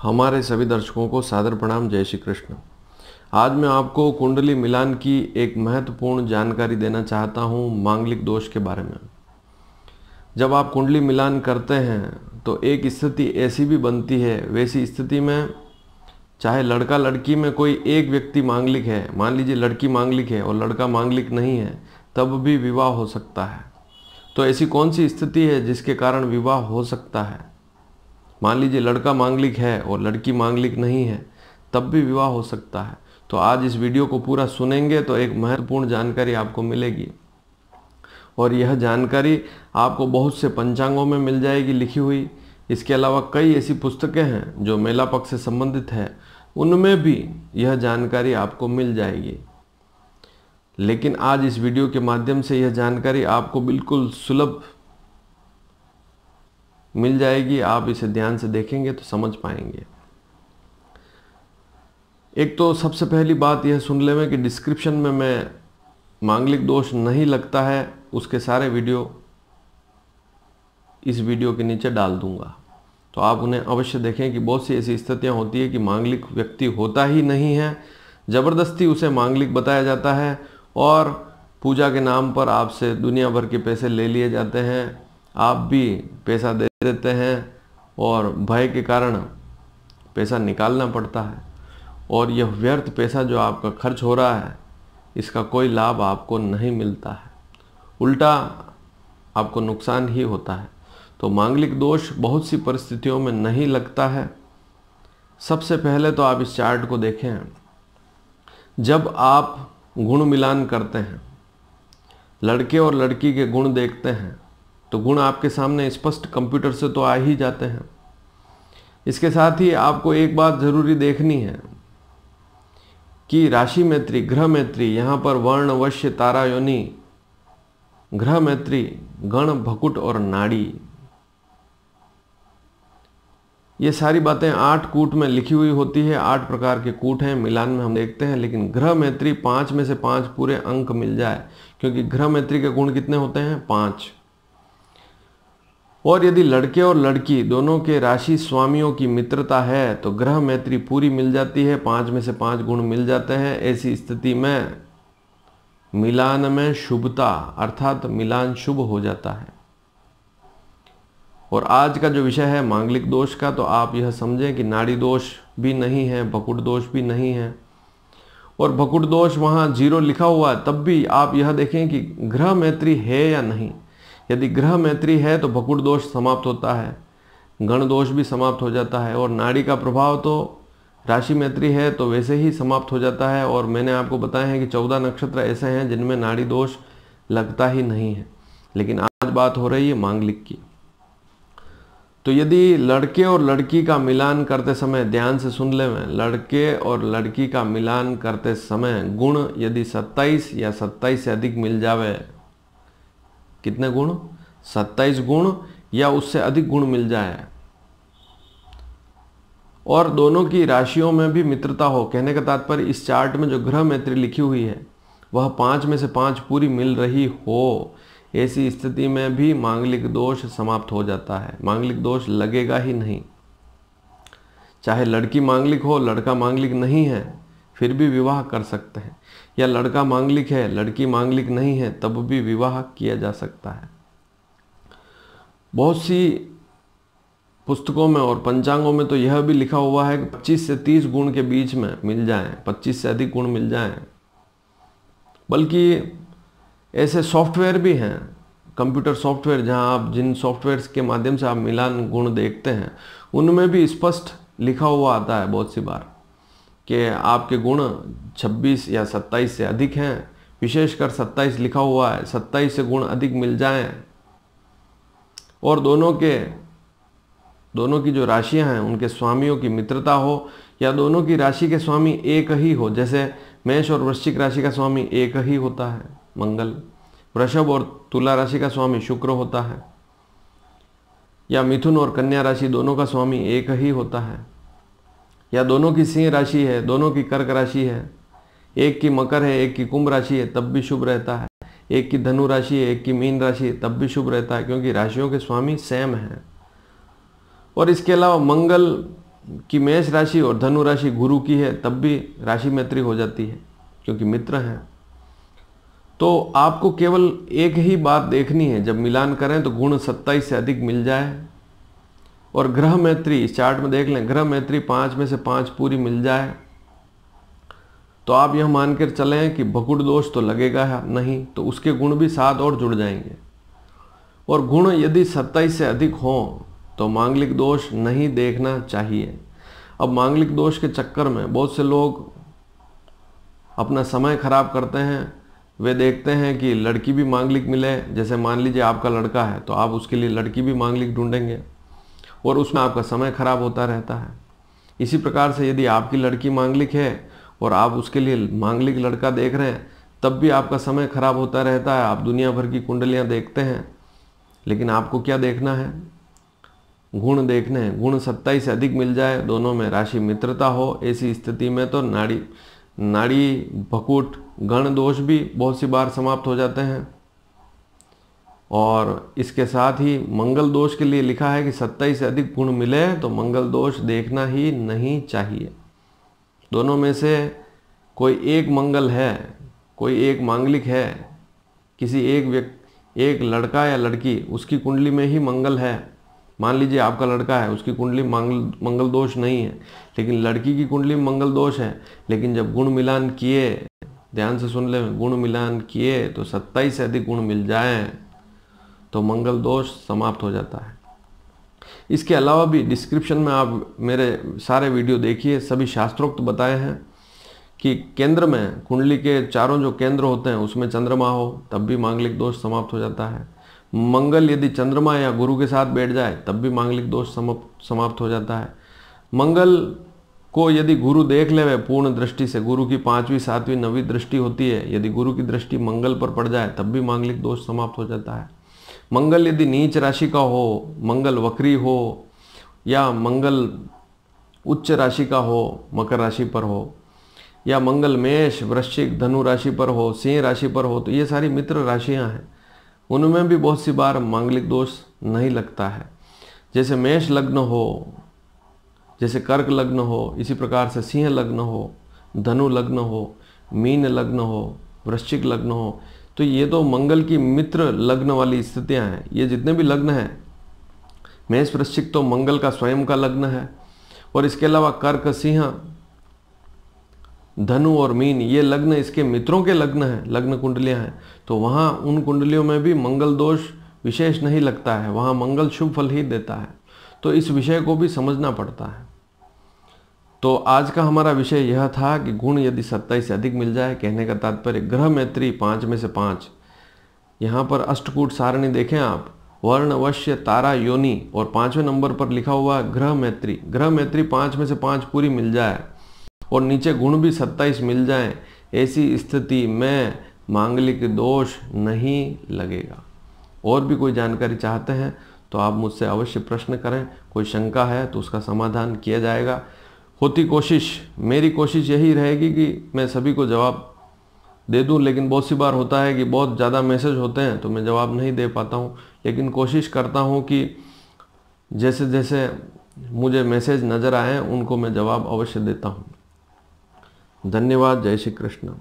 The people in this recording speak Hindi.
हमारे सभी दर्शकों को सादर प्रणाम। जय श्री कृष्ण। आज मैं आपको कुंडली मिलान की एक महत्वपूर्ण जानकारी देना चाहता हूं मांगलिक दोष के बारे में। जब आप कुंडली मिलान करते हैं तो एक स्थिति ऐसी भी बनती है, वैसी स्थिति में चाहे लड़का लड़की में कोई एक व्यक्ति मांगलिक है, मान लीजिए लड़की मांगलिक है और लड़का मांगलिक नहीं है, तब भी विवाह हो सकता है। तो ऐसी कौन सी स्थिति है जिसके कारण विवाह हो सकता है? मान लीजिए लड़का मांगलिक है और लड़की मांगलिक नहीं है, तब भी विवाह हो सकता है। तो आज इस वीडियो को पूरा सुनेंगे तो एक महत्वपूर्ण जानकारी आपको मिलेगी, और यह जानकारी आपको बहुत से पंचांगों में मिल जाएगी लिखी हुई। इसके अलावा कई ऐसी पुस्तकें हैं जो मेला पक्ष से संबंधित है, उनमें भी यह जानकारी आपको मिल जाएगी। लेकिन आज इस वीडियो के माध्यम से यह जानकारी आपको बिल्कुल सुलभ मिल जाएगी। आप इसे ध्यान से देखेंगे तो समझ पाएंगे। एक तो सबसे पहली बात यह सुन लें कि डिस्क्रिप्शन में मैं मांगलिक दोष नहीं लगता है उसके सारे वीडियो इस वीडियो के नीचे डाल दूंगा, तो आप उन्हें अवश्य देखें कि बहुत सी ऐसी स्थितियां होती है कि मांगलिक व्यक्ति होता ही नहीं है, ज़बरदस्ती उसे मांगलिक बताया जाता है और पूजा के नाम पर आपसे दुनिया भर के पैसे ले लिए जाते हैं। आप भी पैसा दे देते हैं और भय के कारण पैसा निकालना पड़ता है, और यह व्यर्थ पैसा जो आपका खर्च हो रहा है इसका कोई लाभ आपको नहीं मिलता है, उल्टा आपको नुकसान ही होता है। तो मांगलिक दोष बहुत सी परिस्थितियों में नहीं लगता है। सबसे पहले तो आप इस चार्ट को देखें। जब आप गुण मिलान करते हैं, लड़के और लड़की के गुण देखते हैं, तो गुण आपके सामने स्पष्ट कंप्यूटर से तो आ ही जाते हैं। इसके साथ ही आपको एक बात जरूरी देखनी है कि राशि मैत्री, ग्रह मैत्री, यहाँ पर वर्ण, वश्य, तारा, योनि, ग्रह मैत्री, गण, भकुट और नाड़ी, ये सारी बातें 8 कूट में लिखी हुई होती है। 8 प्रकार के कूट हैं, मिलान में हम देखते हैं। लेकिन ग्रह मैत्री 5 में से 5 पूरे अंक मिल जाए, क्योंकि ग्रह मैत्री के गुण कितने होते हैं? 5। और यदि लड़के और लड़की दोनों के राशि स्वामियों की मित्रता है तो ग्रह मैत्री पूरी मिल जाती है, 5 में से 5 गुण मिल जाते हैं। ऐसी स्थिति में मिलान में शुभता अर्थात मिलान शुभ हो जाता है। और आज का जो विषय है मांगलिक दोष का, तो आप यह समझें कि नाड़ी दोष भी नहीं है, भकुट दोष भी नहीं है। और भकुट दोष वहाँ 0 लिखा हुआ है, तब भी आप यह देखें कि ग्रह मैत्री है या नहीं। यदि ग्रह मैत्री है तो भकुट दोष समाप्त होता है, गण दोष भी समाप्त हो जाता है, और नाड़ी का प्रभाव तो राशि मैत्री है तो वैसे ही समाप्त हो जाता है। और मैंने आपको बताया है कि 14 नक्षत्र ऐसे हैं जिनमें नाड़ी दोष लगता ही नहीं है। लेकिन आज बात हो रही है मांगलिक की। तो यदि लड़के और लड़की का मिलान करते समय, ध्यान से सुन ले, मैं लड़के और लड़की का मिलान करते समय गुण यदि 27 या 27 से अधिक मिल जावे, कितने गुण? 27 गुण या उससे अधिक गुण मिल जाए, और दोनों की राशियों में भी मित्रता हो। कहने का तात्पर्य इस चार्ट में जो ग्रह मैत्री लिखी हुई है वह 5 में से 5 पूरी मिल रही हो, ऐसी स्थिति में भी मांगलिक दोष समाप्त हो जाता है। मांगलिक दोष लगेगा ही नहीं। चाहे लड़की मांगलिक हो, लड़का मांगलिक नहीं है, फिर भी विवाह कर सकते हैं, या लड़का मांगलिक है, लड़की मांगलिक नहीं है, तब भी विवाह किया जा सकता है। बहुत सी पुस्तकों में और पंचांगों में तो यह भी लिखा हुआ है कि 25 से 30 गुण के बीच में मिल जाएं, 25 से अधिक गुण मिल जाएं। बल्कि ऐसे सॉफ्टवेयर भी हैं, कंप्यूटर सॉफ्टवेयर, जहां आप जिन सॉफ्टवेयर्स के माध्यम से आप मिलान गुण देखते हैं, उनमें भी स्पष्ट लिखा हुआ आता है बहुत सी बार कि आपके गुण 26 या 27 से अधिक हैं। विशेषकर 27 लिखा हुआ है, 27 से गुण अधिक मिल जाएं, और दोनों की जो राशियां हैं उनके स्वामियों की मित्रता हो, या दोनों की राशि के स्वामी एक ही हो। जैसे मेष और वृश्चिक राशि का स्वामी एक ही होता है, मंगल। वृषभ और तुला राशि का स्वामी शुक्र होता है, या मिथुन और कन्या राशि दोनों का स्वामी एक ही होता है, या दोनों की सिंह राशि है, दोनों की कर्क राशि है, एक की मकर है, एक की कुंभ राशि है, तब भी शुभ रहता है। एक की धनु राशि है, एक की मीन राशि है, तब भी शुभ रहता है, क्योंकि राशियों के स्वामी सेम हैं। और इसके अलावा मंगल कि मेष राशि और धनु राशि गुरु की है तब भी राशि मैत्री हो जाती है, क्योंकि मित्र हैं। तो आपको केवल एक ही बात देखनी है, जब मिलान करें तो गुण 27 से अधिक मिल जाए, और ग्रह मैत्री इस चार्ट में देख लें, ग्रह मैत्री 5 में से 5 पूरी मिल जाए, तो आप यह मानकर चलें कि भकुड़ दोष तो लगेगा नहीं, तो उसके गुण भी 7 और जुड़ जाएंगे। और गुण यदि 27 से अधिक हों तो मांगलिक दोष नहीं देखना चाहिए। अब मांगलिक दोष के चक्कर में बहुत से लोग अपना समय खराब करते हैं। वे देखते हैं कि लड़की भी मांगलिक मिले, जैसे मान लीजिए आपका लड़का है तो आप उसके लिए लड़की भी मांगलिक ढूंढेंगे और उसमें आपका समय खराब होता रहता है। इसी प्रकार से यदि आपकी लड़की मांगलिक है और आप उसके लिए मांगलिक लड़का देख रहे हैं, तब भी आपका समय खराब होता रहता है। आप दुनिया भर की कुंडलियां देखते हैं, लेकिन आपको क्या देखना है? गुण देखने हैं। गुण 27 से अधिक मिल जाए, दोनों में राशि मित्रता हो, ऐसी स्थिति में तो नाड़ी भकुट गण दोष भी बहुत सी बार समाप्त हो जाते हैं। और इसके साथ ही मंगल दोष के लिए लिखा है कि 27 से अधिक गुण मिले तो मंगल दोष देखना ही नहीं चाहिए। दोनों में से कोई एक मंगल है, कोई एक मांगलिक है, किसी एक लड़का या लड़की उसकी कुंडली में ही मंगल है। मान लीजिए आपका लड़का है, उसकी कुंडली मंगल दोष नहीं है, लेकिन लड़की की कुंडली में मंगल दोष है। लेकिन जब गुण मिलान किए, ध्यान से सुन ले, गुण मिलान किए तो 27 से अधिक गुण मिल जाएं तो मंगल दोष समाप्त हो जाता है। इसके अलावा भी डिस्क्रिप्शन में आप मेरे सारे वीडियो देखिए, सभी शास्त्रोक्त बताए हैं कि केंद्र में कुंडली के चारों जो केंद्र होते हैं उसमें चंद्रमा हो तब भी मांगलिक दोष समाप्त हो जाता है। मंगल यदि चंद्रमा या गुरु के साथ बैठ जाए तब भी मांगलिक दोष समाप्त हो जाता है। मंगल को यदि गुरु देख ले पूर्ण दृष्टि से, गुरु की 5वीं 7वीं 9वीं दृष्टि होती है, यदि गुरु की दृष्टि मंगल पर पड़ जाए तब भी मांगलिक दोष समाप्त हो जाता है। मंगल यदि नीच राशि का हो, मंगल वक्री हो, या मंगल उच्च राशि का हो, मकर राशि पर हो, या मंगल मेष वृश्चिक धनु राशि पर हो, सिंह राशि पर हो, तो ये सारी मित्र राशियां हैं। उनमें भी बहुत सी बार मांगलिक दोष नहीं लगता है। जैसे मेष लग्न हो, जैसे कर्क लग्न हो, इसी प्रकार से सिंह लग्न हो, धनु लग्न हो, मीन लग्न हो, वृश्चिक लग्न हो, तो ये तो मंगल की मित्र लग्न वाली स्थितियां हैं। ये जितने भी लग्न हैं, मेष वृश्चिक तो मंगल का स्वयं का लग्न है, और इसके अलावा कर्क सिंह धनु और मीन ये लग्न इसके मित्रों के लग्न हैं, लग्न कुंडलियां हैं। तो वहाँ उन कुंडलियों में भी मंगल दोष विशेष नहीं लगता है, वहाँ मंगल शुभ फल ही देता है। तो इस विषय को भी समझना पड़ता है। तो आज का हमारा विषय यह था कि गुण यदि 27 से अधिक मिल जाए, कहने का तात्पर्य ग्रह मैत्री 5 में से 5। यहाँ पर अष्टकूट सारणी देखें आप, वर्ण वश्य तारा योनि, और 5वें नंबर पर लिखा हुआ ग्रह मैत्री। ग्रह मैत्री 5 में से 5 पूरी मिल जाए और नीचे गुण भी 27 मिल जाएं, ऐसी स्थिति में मांगलिक दोष नहीं लगेगा। और भी कोई जानकारी चाहते हैं तो आप मुझसे अवश्य प्रश्न करें, कोई शंका है तो उसका समाधान किया जाएगा। मेरी कोशिश यही रहेगी कि मैं सभी को जवाब दे दूं, लेकिन बहुत सी बार होता है कि बहुत ज़्यादा मैसेज होते हैं तो मैं जवाब नहीं दे पाता हूं, लेकिन कोशिश करता हूं कि जैसे जैसे मुझे मैसेज नज़र आए उनको मैं जवाब अवश्य देता हूं। धन्यवाद। जय श्री कृष्ण।